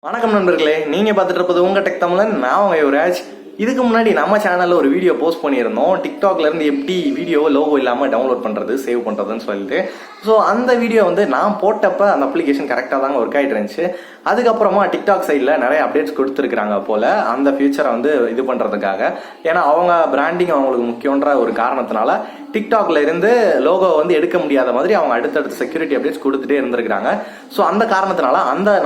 வணக்கம் நண்பர்களே, நீங்க பார்த்துட்டு இருப்பது உங்க டெக் தமிழன். நான் உங்க யுவராஜ். இதுக்கு முன்னாடி நம்ம சேனல்ல ஒரு வீடியோ போஸ்ட் பண்ணியிருந்தோம், டிக்டாக்ல இருந்து எப்படி வீடியோவை லோகோ இல்லாம டவுன்லோட் பண்றது சேவ் பண்றதுன்னு சொல்லிட்டு. ஸோ அந்த வீடியோ நான் போட்டப்ப அந்த அப்ளிகேஷன் கரெக்டாக தாங்க ஒர்க் ஆகிட்டு இருந்துச்சு. அதுக்கப்புறமா டிக்டாக் சைடில் நிறைய அப்டேட்ஸ் கொடுத்துருக்காங்க போல அந்த ஃபியூச்சரை இது பண்ணுறதுக்காக. ஏன்னா அவங்க பிராண்டிங் அவங்களுக்கு முக்கியன்ற ஒரு காரணத்தினால டிக்டாக்ல இருந்து லோகோ எடுக்க முடியாத மாதிரி அவங்க அடுத்தடுத்த செக்யூரிட்டி அப்டேட்ஸ் கொடுத்துட்டே இருந்திருக்காங்க. ஸோ அந்த காரணத்தினால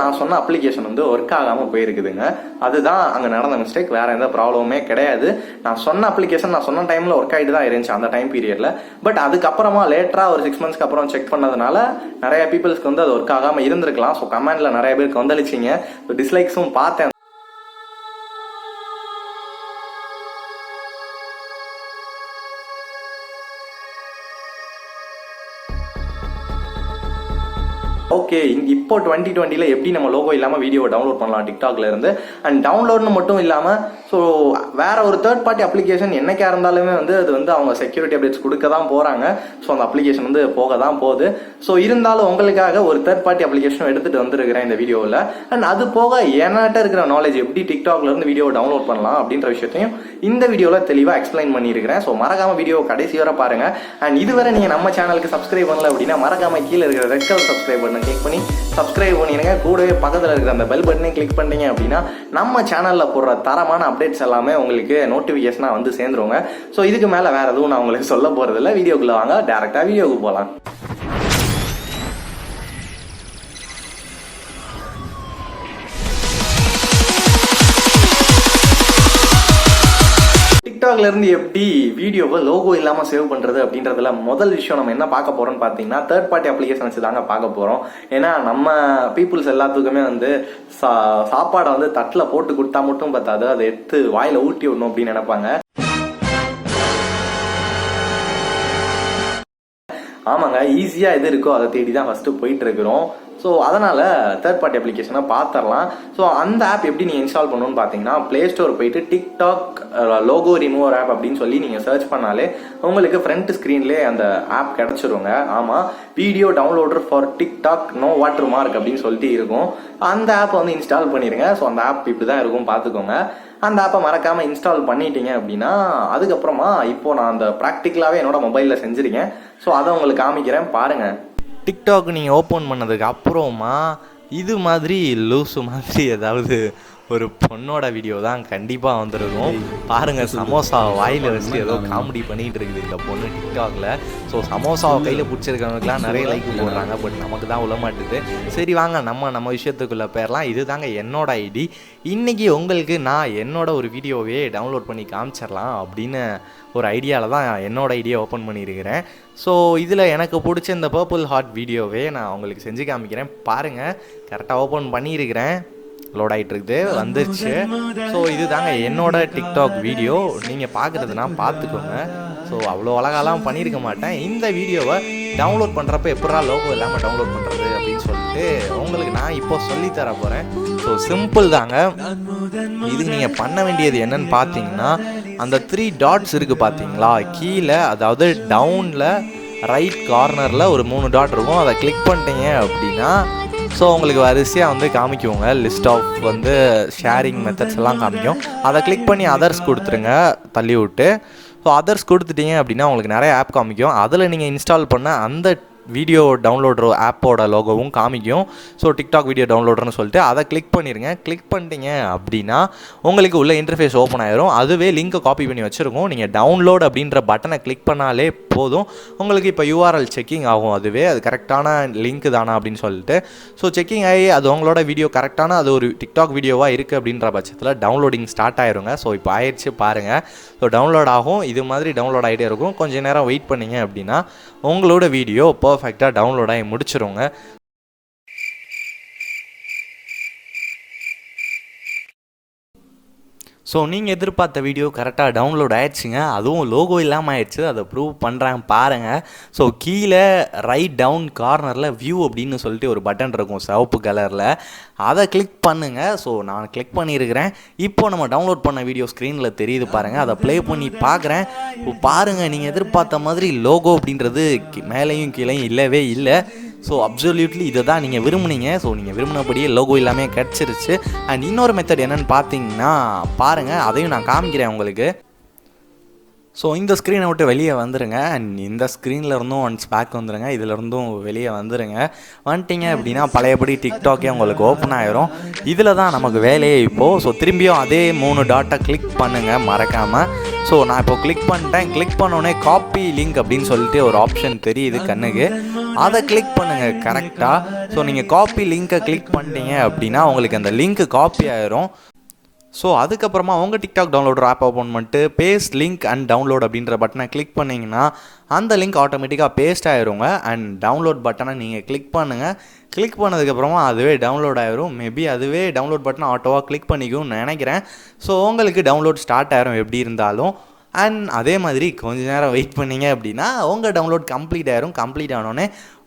நான் சொன்ன அப்ளிகேஷன் ஒர்க் ஆகாமல் போயிருக்குதுங்க. அதுதான் அங்கே நடந்த மிஸ்டேக், வேற எந்த ப்ராப்ளமே கிடையாது. நான் சொன்ன அப்ளிகேஷன் நான் சொன்ன டைமில் ஒர்க் ஆகிட்டு தான் இருந்துச்சு அந்த டைம் பீரியட்ல. பட் அதுக்கப்புறமா லேட்டராக ஒரு 6 monthsக்கு அப்புறம் செக் பண்ணதுனால நிறைய பீப்புள்ஸ்க்கு அது ஒர்க் ஆகாமல் இருந்திருக்கலாம். ஸோ கமெண்ட்ல நிறைய பேருக்கு வந்துடுச்சிங்க. டிஸ்லைக்ஸும் பார்த்தேன். ஓகே, இப்போ 2020 எப்படி நம்ம லோகோ இல்லாமல் வீடியோ டவுன்லோட் பண்ணலாம் டிக்டாக்ல இருந்து. அண்ட் டவுன்லோட்னு மட்டும் இல்லாமல் ஸோ வேற ஒரு தேர்ட் பார்ட்டி அப்ளிகேஷன் என்னைக்கா இருந்தாலுமே அது அவங்க செக்யூரிட்டி அப்டேட்ஸ் கொடுக்க தான் போறாங்க. ஸோ அந்த அப்ளிகேஷன் போக தான் போகுது. ஸோ இருந்தாலும் உங்களுக்காக ஒரு தேர்ட் பார்ட்டி அப்ளிகேஷன் எடுத்துட்டு வந்திருக்கிறேன் இந்த வீடியோவில். அண்ட் அது போக என்கிட்ட இருக்கிற நாலேஜ் எப்படி டிக்டாக்ல இருந்து வீடியோ டவுன்லோட் பண்ணலாம் அப்படின்ற விஷயத்தையும் இந்த வீடியோவில் தெளிவாக எக்ஸ்பிளைன் பண்ணியிருக்கிறேன். ஸோ மறக்காம வீடியோ கடைசி வரை பாருங்க. அண்ட் இதுவரை நீங்க நம்ம சேனலுக்கு சப்ஸ்கிரைப் பண்ணல அப்படின்னா மறக்காம கீழே இருக்கிற red colour subscribe button click பண்ணி சப்ஸ்கிரைப் பண்ணிடுங்க. கூடவே பக்கத்தில் இருக்கிற அந்த பெல் பட்டனையும் கிளிக் பண்ணீங்க அப்படின்னா நம்ம சேனல்ல போடுற தரமான அப்டேட்ஸ் எல்லாமே உங்களுக்கு நோட்டிபிகேஷனா சேர்ந்துருவாங்க. ஸோ இதுக்கு மேல வேற எதுவும் நான் உங்களுக்கு சொல்ல போறதில்ல. வீடியோக்குள்ள வாங்க, டைரக்டா வீடியோக்கு போகலாம். டிக்டாக்ல இருந்து எப்படி வீடியோவை லோகோ இல்லாம சேவ் பண்றது அப்படின்றதுல முதல் விஷயம் நம்ம என்ன பார்க்க போறோம்னு பாத்தீங்கன்னா தேர்ட் பார்ட்டி அப்ளிகேஷன் வச்சு தாங்க பார்க்க போறோம். ஏன்னா நம்ம பீப்புள்ஸ் எல்லாத்துக்குமே சாப்பாடை தட்டுல போட்டு கொடுத்தா மட்டும் பார்த்தாது, அதை எடுத்து வாயில ஊட்டி விடணும் அப்படின்னு நினைப்பாங்க. ஆமாங்க, ஈஸியா எது இருக்கோ அதை தேடி தான் ஃபர்ஸ்ட் போயிட்டு இருக்கிறோம். ஸோ அதனால தேர்ட் பார்ட்டி அப்ளிகேஷனை பார்த்துடலாம். ஸோ அந்த ஆப் எப்படி நீங்கள் இன்ஸ்டால் பண்ணணும்னு பார்த்தீங்கன்னா பிளே ஸ்டோர் போயிட்டு டிக்டாக் லோகோ ரிமூவர் ஆப் அப்படின்னு சொல்லி நீங்கள் சர்ச் பண்ணாலே உங்களுக்கு ஃப்ரண்ட் ஸ்க்ரீன்லேயே அந்த ஆப் கிடைச்சிருங்க. ஆமாம், video downloader for TikTok no watermark அப்படின்னு சொல்லிட்டு இருக்கும். அந்த ஆப்பை இன்ஸ்டால் பண்ணிடுங்க. ஸோ அந்த ஆப் இப்படி தான் இருக்கும், பார்த்துக்கோங்க. அந்த ஆப்பை மறக்காமல் இன்ஸ்டால் பண்ணிட்டீங்க அப்படின்னா அதுக்கப்புறமா இப்போ நான் அந்த ப்ராக்டிக்கலாகவே என்னோட மொபைலில் செஞ்சுருக்கேன். ஸோ அதை உங்களுக்கு காமிக்கிறேன் பாருங்கள். டிக்டாக் நீங்கள் ஓப்பன் பண்ணதுக்கு அப்புறமா இது மாதிரி லூஸு மாதிரி ஏதாவது ஒரு பொண்ணோட வீடியோ தான் கண்டிப்பாக வந்துருக்கும். பாருங்கள், சமோசாவை வாயில் வச்சு ஏதோ காமெடி பண்ணிகிட்டு இருக்குது இந்த பொண்ணு டிக்டாக்ல. ஸோ சமோசாவை கையில் பிடிச்சிருக்கவங்களுக்குலாம் நிறைய லைக் போடுறாங்க. பட் நமக்கு தான் உள்ள சரி வாங்க நம்ம விஷயத்துக்குள்ளே போயிடலாம். இது தாங்க என்னோட ஐடி. இன்றைக்கி உங்களுக்கு நான் என்னோட ஒரு வீடியோவே டவுன்லோட் பண்ணி காமிச்சிடலாம் அப்படின்னு ஒரு ஐடியாவில் தான் என்னோட ஐடியா ஓப்பன் பண்ணியிருக்கிறேன். ஸோ இதில் எனக்கு பிடிச்ச இந்த பர்பிள் ஹார்ட் வீடியோவே நான் உங்களுக்கு செஞ்சு காமிக்கிறேன். பாருங்கள், கரெக்டாக ஓப்பன் பண்ணியிருக்கிறேன். லோட் ஆகிட்டு இருக்குது, வந்துருச்சு. ஸோ இது தாங்க என்னோட டிக்டாக் வீடியோ. நீங்கள் பார்க்குறதுனா பார்த்துக்கோங்க. ஸோ அவ்வளோ அழகாலாம் பண்ணியிருக்க மாட்டேன். இந்த வீடியோவை டவுன்லோட் பண்ணுறப்ப எப்படா லோகோ இல்லாமல் டவுன்லோட் பண்ணுறது அப்படின்னு சொல்லிட்டு உங்களுக்கு நான் இப்போ சொல்லித்தர போகிறேன். ஸோ சிம்பிள் தாங்க. இதுக்கு நீங்கள் பண்ண வேண்டியது என்னன்னு பார்த்தீங்கன்னா அந்த 3 dots இருக்குது பார்த்தீங்களா கீழே, அதாவது டவுனில் ரைட் கார்னரில் ஒரு 3 dot இருக்கும். அதை கிளிக் பண்ணிட்டீங்க அப்படின்னா ஸோ உங்களுக்கு வரிசையாக காமிக்குவோங்க. லிஸ்ட் ஆஃப் ஷேரிங் மெத்தட்ஸ் எல்லாம் காமிக்கும். அதை கிளிக் பண்ணி அதர்ஸ் கொடுத்துருங்க, தள்ளி விட்டு. ஸோ அதர்ஸ் கொடுத்துட்டீங்க அப்படின்னா உங்களுக்கு நிறைய ஆப் காமிக்கும். அதில் நீங்கள் இன்ஸ்டால் பண்ண அந்த வீடியோ டவுன்லோடர் ஆப்போட லோகோவும் காமிக்கும். ஸோ டிக்டாக் வீடியோ டவுன்லோடர்னு சொல்லிட்டு அதை கிளிக் பண்ணிடுங்க. கிளிக் பண்ணிட்டீங்க அப்படின்னா உங்களுக்கு உள்ள இன்டர்ஃபேஸ் ஓப்பன் ஆயிரும். அதுவே லிங்க்கை காப்பி பண்ணி வச்சுருக்கோம். நீங்கள் டவுன்லோட் அப்படின்ற பட்டனை கிளிக் பண்ணாலே போதும். உங்களுக்கு இப்போ URL செக்கிங் ஆகும். அதுவே அது கரெக்டான லிங்க் தானா அப்படின்னு சொல்லிட்டு. ஸோ செக்கிங் ஆகி அது உங்களோட வீடியோ கரெக்டான அது ஒரு டிக்டாக் வீடியோவாக இருக்குது அப்படின்ற பட்சத்தில் டவுன்லோடிங் ஸ்டார்ட் ஆயிருங்க. ஸோ இப்போ ஆயிடுச்சு பாருங்கள். ஸோ டவுன்லோட் ஆகும். இது மாதிரி டவுன்லோட் ஆகிட்டே இருக்கும். கொஞ்சம் நேரம் வெயிட் பண்ணிங்க அப்படின்னா உங்களோட வீடியோ பர்ஃபெக்டாக டவுன்லோட் ஆகி முடிச்சிருங்க. ஸோ நீங்கள் எதிர்பார்த்த வீடியோ கரெக்டாக டவுன்லோட் ஆகிடுச்சிங்க. அதுவும் லோகோ இல்லாமல் ஆயிடுச்சு. அதை ப்ரூவ் பண்ணுறாங்க பாருங்கள். ஸோ கீழே ரைட் டவுன் கார்னரில் வியூ அப்படின்னு சொல்லிட்டு ஒரு பட்டன் இருக்கும் சிவப்பு கலரில். அதை கிளிக் பண்ணுங்கள். ஸோ நான் கிளிக் பண்ணியிருக்கிறேன். இப்போ நம்ம டவுன்லோட் பண்ண வீடியோ ஸ்க்ரீனில் தெரியுது பாருங்கள். அதை ப்ளே பண்ணி பார்க்குறேன். இப்போ பாருங்கள், நீங்கள் எதிர்பார்த்த மாதிரி லோகோ அப்படின்றது மேலேயும் கீழேயும் இல்லவே இல்லை. ஸோ அப்சல்யூட்லி இதை தான் நீங்கள் விரும்புனீங்க. ஸோ நீங்கள் விரும்பினபடியே லோகோ எல்லாமே கிடச்சிருச்சு. அண்ட் இன்னொரு மெத்தட் என்னென்னு பார்த்தீங்கன்னா பாருங்கள், அதையும் நான் காமிக்கிறேன் உங்களுக்கு. ஸோ இந்த ஸ்க்ரீனை விட்டு வெளியே வந்துடுங்க. அண்ட் இந்த ஸ்க்ரீனில் இருந்தும் ஒன்ஸ் பேக் வந்துடுங்க. இதிலிருந்தும் வெளியே வந்துடுங்க. வந்துட்டிங்க அப்படின்னா பழையபடி டிக்டாக்கே உங்களுக்கு ஓப்பன் ஆகிரும். இதில் தான் நமக்கு வேலையே இப்போது. ஸோ திரும்பியும் அதே 3 டாட்டை கிளிக் பண்ணுங்கள் மறக்காமல். ஸோ நான் இப்போ கிளிக் பண்ணிட்டேன். கிளிக் பண்ணோடனே காப்பி லிங்க் அப்படின்னு சொல்லிட்டு ஒரு ஆப்ஷன் தெரியுது கண்ணுக்கு. அதை கிளிக் பண்ணுங்கள் கரெக்டாக. ஸோ நீங்கள் காப்பி லிங்க்கை கிளிக் பண்ணிட்டீங்க அப்படின்னா உங்களுக்கு அந்த லிங்க்கு காப்பி ஆயிரும். ஸோ அதுக்கப்புறமா உங்கள் டிக்டாக் டவுன்லோடர் ஆப் ஓப்பன் பண்ணிட்டு பேஸ்ட் லிங்க் அண்ட் டவுன்லோட் அப்படின்ற பட்டனை கிளிக் பண்ணிங்கன்னா அந்த லிங்க் ஆட்டோமேட்டிக்காக பேஸ்ட் ஆகிருங்க. அண்ட் டவுன்லோட் பட்டனை நீங்கள் கிளிக் பண்ணுங்கள். கிளிக் பண்ணதுக்கப்புறமா அதுவே டவுன்லோட் ஆகிரும். மேபி அதுவே டவுன்லோட் பட்டனை ஆட்டோவாக கிளிக் பண்ணிக்கும்னு நினைக்கிறேன். ஸோ உங்களுக்கு டவுன்லோட் ஸ்டார்ட் ஆகிரும் எப்படி இருந்தாலும். அண்ட் அதே மாதிரி கொஞ்ச நேரம் வெயிட் பண்ணிங்க அப்படின்னா உங்கள் டவுன்லோட் கம்ப்ளீட் ஆகிரும். கம்ப்ளீட் ஆனோடனே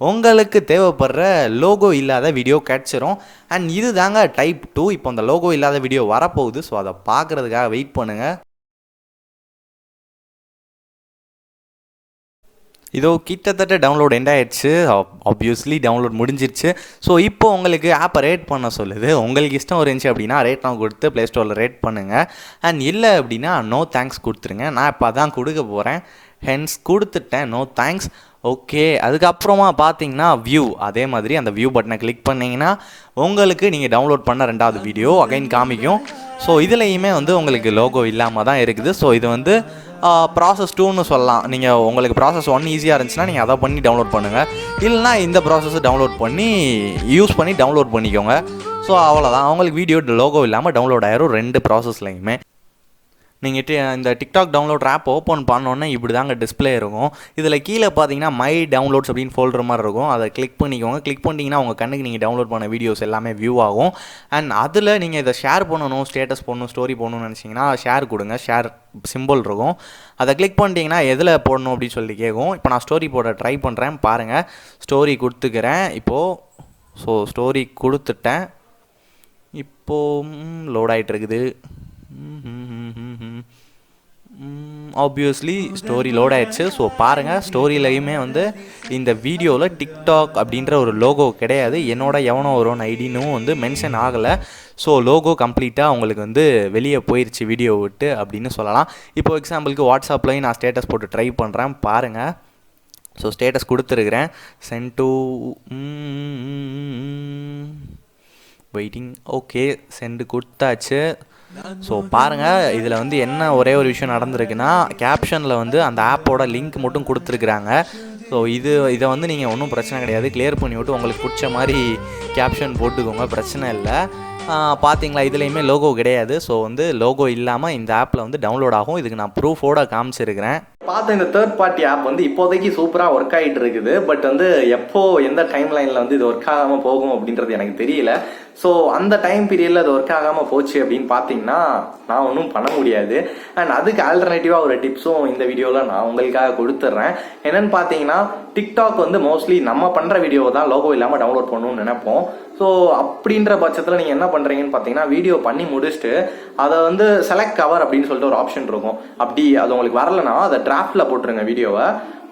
உங்களுக்கு தேவைப்படுற லோகோ இல்லாத வீடியோ கிடச்சிரும். அண்ட் இது தாங்க டைப் 2. இப்போ அந்த லோகோ இல்லாத வீடியோ வரப்போகுது. ஸோ அதை பார்க்குறதுக்காக வெயிட் பண்ணுங்கள். இதோ கிட்டத்தட்ட டவுன்லோட் எண்ட் ஆகிடுச்சு. ஆப்வியஸ்லி டவுன்லோட் முடிஞ்சிருச்சு. ஸோ இப்போ உங்களுக்கு ஆப்பை ரேட் பண்ண சொல்லுது. உங்களுக்கு இஷ்டம் இருந்துச்சு அப்படின்னா ரேட்லாம் கொடுத்து ப்ளே ஸ்டோரில் ரேட் பண்ணுங்கள். அண்ட் இல்லை அப்படின்னா நோ தேங்க்ஸ் கொடுத்துருங்க. நான் இப்போ அதான் கொடுக்க போகிறேன். ஹென்ஸ் கொடுத்துட்டேன், நோ தேங்க்ஸ். ஓகே, அதுக்கப்புறமா பார்த்தீங்கன்னா வியூ. அதே மாதிரி அந்த வியூ பட்டனை கிளிக் பண்ணிங்கன்னா உங்களுக்கு நீங்கள் டவுன்லோட் பண்ண 2வது வீடியோ அகைன் காமிக்கும். ஸோ இதுலேயுமே உங்களுக்கு லோகோ இல்லாமல் தான் இருக்குது. ஸோ இது ப்ராசஸ் 2ன்னு சொல்லலாம். நீங்கள் உங்களுக்கு ப்ராசஸ் 1 ஈஸியாக இருந்துச்சுன்னா நீங்கள் அதை பண்ணி டவுன்லோட் பண்ணுங்கள். இல்லைனா இந்த ப்ராசஸை டவுன்லோட் பண்ணி யூஸ் பண்ணி டவுன்லோட் பண்ணிக்கோங்க. ஸோ அவ்வளோதான், உங்களுக்கு வீடியோ லோகோ இல்லாமல் டவுன்லோட் ஆயிரும் 2 ப்ராசஸ்லையுமே. நீங்கள் இந்த டிக்டாக் டவுன்லோட் ஆப் ஓப்பன் பண்ணோன்னே இப்படி தாங்க டிஸ்பிளே இருக்கும். இதில் கீழே பார்த்தீங்கன்னா மை டவுன்லோட்ஸ் அப்படின்னு ஃபோல்டர் மாதிரி இருக்கும். அதை கிளிக் பண்ணிக்கோங்க. கிளிக் பண்ணிட்டீங்கன்னா உங்கள் கண்ணுக்கு நீங்கள் டவுன்லோட் பண்ண வீடியோஸ் எல்லாமே வியூ ஆகும். அண்ட் அதில் நீங்கள் இதை ஷேர் பண்ணணும், ஸ்டேட்டஸ் போடணும், ஸ்டோரி போடணும்னு நினச்சிங்கன்னா ஷேர் கொடுங்க. ஷேர் சிம்பிள் இருக்கும். அதை கிளிக் பண்ணிட்டீங்கன்னா எதில் போடணும் அப்படின்னு சொல்லி கேட்கும். இப்போ நான் ஸ்டோரி போட ட்ரை பண்ணுறேன் பாருங்கள். ஸ்டோரி கொடுத்துக்கிறேன் இப்போது. ஸோ ஸ்டோரி கொடுத்துட்டேன். இப்போது லோட் ஆகிட்டு இருக்குது. ஆப்வியஸ்லி ஸ்டோரி லோட் ஆயிடுச்சு. ஸோ பாருங்கள், ஸ்டோரியிலையுமே இந்த வீடியோவில் டிக்டாக் அப்படின்ற ஒரு லோகோ கிடையாது. என்னோட எவனோ வரும்னு ஐடினும் மென்ஷன் ஆகலை. ஸோ லோகோ கம்ப்ளீட்டாக உங்களுக்கு வெளியே போயிடுச்சு வீடியோ விட்டு அப்படின்னு சொல்லலாம். இப்போது எக்ஸாம்பிளுக்கு வாட்ஸ்அப்லையும் நான் ஸ்டேட்டஸ் போட்டு ட்ரை பண்ணுறேன் பாருங்கள். ஸோ ஸ்டேட்டஸ் கொடுத்துருக்குறேன். Sent to waiting. Okay, sent கொடுத்தாச்சு. ஸோ பாருங்கள், இதில் என்ன ஒரே ஒரு விஷயம் நடந்திருக்குன்னா கேப்ஷனில் அந்த ஆப்போட லிங்க் மட்டும் கொடுத்துருக்குறாங்க. ஸோ இதை நீங்கள் ஒன்றும் பிரச்சனை கிடையாது, கிளியர் பண்ணி விட்டு உங்களுக்கு பிடிச்ச மாதிரி கேப்ஷன் போட்டுக்கோங்க, பிரச்சனை இல்லை. பார்த்தீங்களா, இதுலேயுமே லோகோ கிடையாது. ஸோ லோகோ இல்லாமல் இந்த ஆப்பில் டவுன்லோட் ஆகும். இதுக்கு நான் ப்ரூஃபோட காமிச்சிருக்கிறேன். பார்த்த இந்த தேர்ட் பார்ட்டி ஆப் இப்போதைக்கு சூப்பராக ஒர்க் ஆகிட்டு இருக்குது. பட் எப்போ எந்த டைம் லைனில் இது ஒர்க் ஆகாமல் போகும் அப்படின்றது எனக்கு தெரியல. ஸோ அந்த டைம் பீரியடில் அது ஒர்க் ஆகாமல் போச்சு அப்படின்னு பார்த்தீங்கன்னா நான் ஒன்றும் பண்ண முடியாது. அண்ட் அதுக்கு ஆல்டர்னேட்டிவாக ஒரு டிப்ஸும் இந்த வீடியோவில் நான் உங்களுக்காக கொடுத்துட்றேன். என்னன்னு பார்த்தீங்கன்னா, டிக்டாக் மோஸ்ட்லி நம்ம பண்ணுற வீடியோவை தான் லோகோ இல்லாமல் டவுன்லோட் பண்ணணும்னு நினைப்போம். ஸோ அப்படின்ற பட்சத்தில் நீங்கள் என்ன பண்ணுறீங்கன்னு பார்த்தீங்கன்னா, வீடியோ பண்ணி முடிச்சுட்டு அதை செலக்ட் கவர் அப்படின்னு சொல்லிட்டு ஒரு ஆப்ஷன் இருக்கும். அப்படி அது உங்களுக்கு வரலன்னா அதை டிராஃப்டில் போட்டுருங்க. வீடியோவை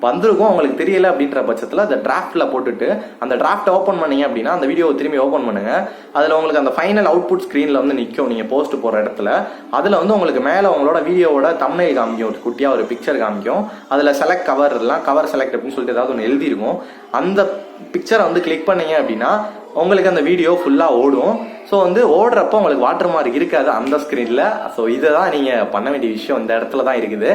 வந்திருக்கும் உங்களுக்கு தெரியல அப்படின்ற பட்சத்தில் அந்த டிராஃப்டில் போட்டுட்டு அந்த டிராஃப்டை ஓப்பன் பண்ணீங்க அப்படின்னா அந்த வீடியோவை திரும்பி ஓப்பன் பண்ணுங்க. அதில் உங்களுக்கு அந்த ஃபைனல் அவுட்புட் ஸ்க்ரீனில் நிற்கும் நீங்கள் போஸ்ட் போகிற இடத்துல. அதில் உங்களுக்கு மேலே உங்களோட வீடியோவோட தம்ப்நெயில் காமிக்கும், ஒரு குட்டியாக ஒரு பிக்சர் காமிக்கும். அதில் செலக்ட் கவர் எல்லாம் கவர் செலக்ட் அப்படின்னு சொல்லிட்டு ஏதாவது ஒன்று எழுதிருக்கும். அந்த பிக்சரை கிளிக் பண்ணீங்க அப்படின்னா உங்களுக்கு அந்த வீடியோ ஃபுல்லாக ஓடும். ஸோ ஓடுறப்போ உங்களுக்கு வாட்டர்மார்க் இருக்காது அந்த ஸ்க்ரீனில். ஸோ இதை தான் நீங்கள் பண்ண வேண்டிய விஷயம் இந்த இடத்துல தான் இருக்குது.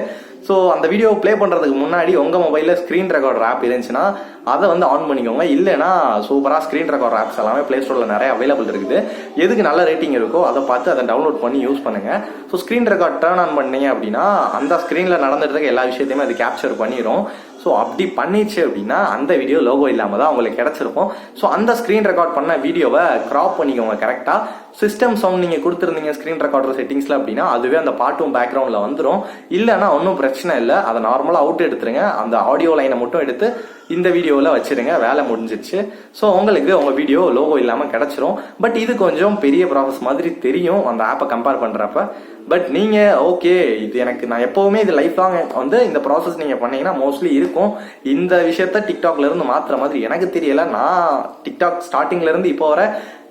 ஸோ அந்த வீடியோ ப்ளே பண்ணுறதுக்கு முன்னாடி உங்கள் மொபைலில் ஸ்க்ரீன் ரெக்கார்டர் ஆப் இருந்துச்சுன்னா அதை ஆன் பண்ணிக்கோங்க. இல்லைனா சூப்பராக ஸ்க்ரீன் ரெக்கார்டர் ஆப்ஸ் எல்லாமே ப்ளே ஸ்டோரில் நிறைய அவைலபிள் இருக்குது. எதுக்கு நல்ல ரேட்டிங் இருக்கோ அதை பார்த்து அதை டவுன்லோட் பண்ணி யூஸ் பண்ணுங்கள். So screen record turn on பண்ணீங்க அப்படின்னா அந்த ஸ்க்ரீனில் நடந்துட்டு இருக்க எல்லா விஷயத்தையுமே அது கேப்சர் பண்ணிடும். ஸோ அப்படி பண்ணிச்சு அப்படின்னா அந்த வீடியோ லோகோ இல்லாமல் தான் உங்களுக்கு கிடச்சிருக்கும். ஸோ அந்த ஸ்க்ரீன் ரெக்கார்ட் பண்ண வீடியோவை க்ராப் பண்ணிக்கோங்க கரெக்டாக. சிஸ்டம் சவுண்ட் நீங்கள் கொடுத்துருந்தீங்க ஸ்க்ரீன் ரெக்கார்டர் செட்டிங்ஸில் அப்படின்னா அதுவே அந்த பாட்டும் பேக்ரவுண்டில் வந்துடும். இல்லைன்னா ஒன்றும் பிரச்சனை இல்லை, அதை நார்மலாக அவுட் எடுத்துருங்க. அந்த ஆடியோ லைனை மட்டும் எடுத்து இந்த வீடியோவில் வச்சுருங்க, வேலை முடிஞ்சிச்சு. ஸோ உங்களுக்கு உங்கள் வீடியோ லோகோ இல்லாமல் கிடச்சிரும். பட் இது கொஞ்சம் பெரிய ப்ராசஸ் மாதிரி தெரியும் அந்த ஆப்பை கம்பேர் பண்ணுறப்ப. பட் நீங்கள் ஓகே இது எனக்கு நான் எப்போவுமே இது லைஃப் லாங் வந்து இந்த ப்ராசஸ் நீங்கள் பண்ணீங்கன்னா மோஸ்ட்லி இருக்கும். இந்த விஷயத்த டிக்டாக்ல இருந்து மாற்றுற மாதிரி எனக்கு தெரியல. நான் டிக்டாக் ஸ்டார்டிங்ல இருந்து இப்போ வர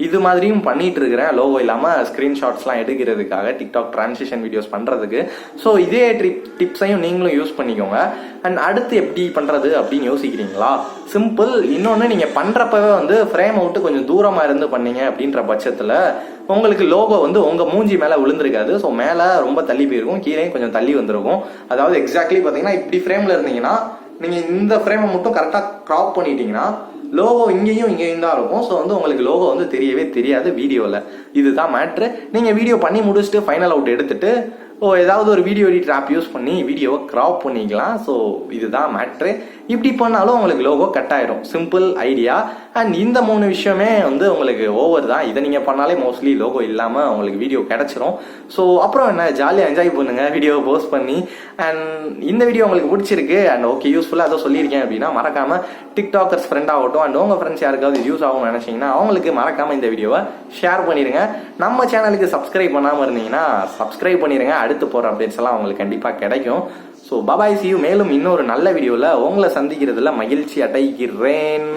இது மாதிரியும் பண்ணிட்டு இருக்கிறேன், லோகோ இல்லாமல் ஸ்க்ரீன்ஷாட்ஸ்லாம் எடுக்கிறதுக்காக டிக்டாக் டிரான்சிஷன் வீடியோஸ் பண்ணுறதுக்கு. ஸோ இதே டிப்ஸையும் நீங்களும் யூஸ் பண்ணிக்கோங்க. அண்ட் அடுத்து எப்படி பண்ணுறது அப்படின்னு யோசிக்கிறீங்களா? சிம்பிள். இன்னொன்று, நீங்கள் பண்ணுறப்பவே வந்து ஃப்ரேம் அவுட்டு கொஞ்சம் தூரமாக இருந்து பண்ணீங்க அப்படின்ற பட்சத்தில் உங்களுக்கு லோகோ வந்து உங்கள் மூஞ்சி மேலே விழுந்திருக்காது. ஸோ மேலே ரொம்ப தள்ளி போயிருக்கும், கீழே கொஞ்சம் தள்ளி வந்திருக்கும். அதாவது எக்ஸாக்ட்லி பார்த்தீங்கன்னா இப்படி ஃப்ரேமில் இருந்தீங்கன்னா நீங்கள் இந்த ஃப்ரேமை மட்டும் கரெக்டாக க்ராப் பண்ணிட்டீங்கன்னா லோகோ இங்கேயும் தான் இருக்கும். ஸோ வந்து உங்களுக்கு லோகோ வந்து தெரியவே தெரியாது வீடியோவில். இதுதான் மேட்ரு. நீங்கள் வீடியோ பண்ணி முடிச்சுட்டு ஃபைனல் அவுட் எடுத்துட்டு ஏதாவது ஒரு வீடியோ எடிட்டர் ஆப் யூஸ் பண்ணி வீடியோவை க்ராப் பண்ணிக்கலாம். ஸோ இதுதான் மேட்ரு. இப்படி பண்ணாலும் உங்களுக்கு லோகோ கட் ஆயிடும். Simple idea. அண்ட் இந்த 3 விஷயமே வந்து உங்களுக்கு ஓவர் தான். இதை நீங்கள் பண்ணாலே மோஸ்ட்லி லோகோ இல்லாமல் உங்களுக்கு வீடியோ கிடச்சிரும். ஸோ அப்புறம் என்ன, ஜாலியாக என்ஜாய் பண்ணுங்கள் வீடியோவை போஸ்ட் பண்ணி. அண்ட் இந்த வீடியோ உங்களுக்கு பிடிச்சிருக்கு அண்ட் ஓகே யூஸ்ஃபுல்லாக ஏதோ சொல்லியிருக்கேன் அப்படின்னா மறக்காமல் டிக்டாக்கர்ஸ் ஃப்ரெண்ட் ஆகட்டும் அண்ட் உங்கள் ஃப்ரெண்ட்ஸ் யாருக்காவது யூஸ் ஆகும்னு நினச்சிங்கன்னா அவங்களுக்கு மறக்காமல் இந்த வீடியோவை ஷேர் பண்ணிடுங்க. நம்ம சேனலுக்கு சப்ஸ்கிரைப் பண்ணாமல் இருந்தீங்கன்னா சப்ஸ்கிரைப் பண்ணிடுங்க. அடுத்து போகிற அப்டேட்ஸ் எல்லாம் உங்களுக்கு கண்டிப்பாக கிடைக்கும். So bye C you. மேலும் இன்னொரு நல்ல வீடியோவில் உங்களை சந்திக்கிறதுல மகிழ்ச்சி அடைகிறேன்.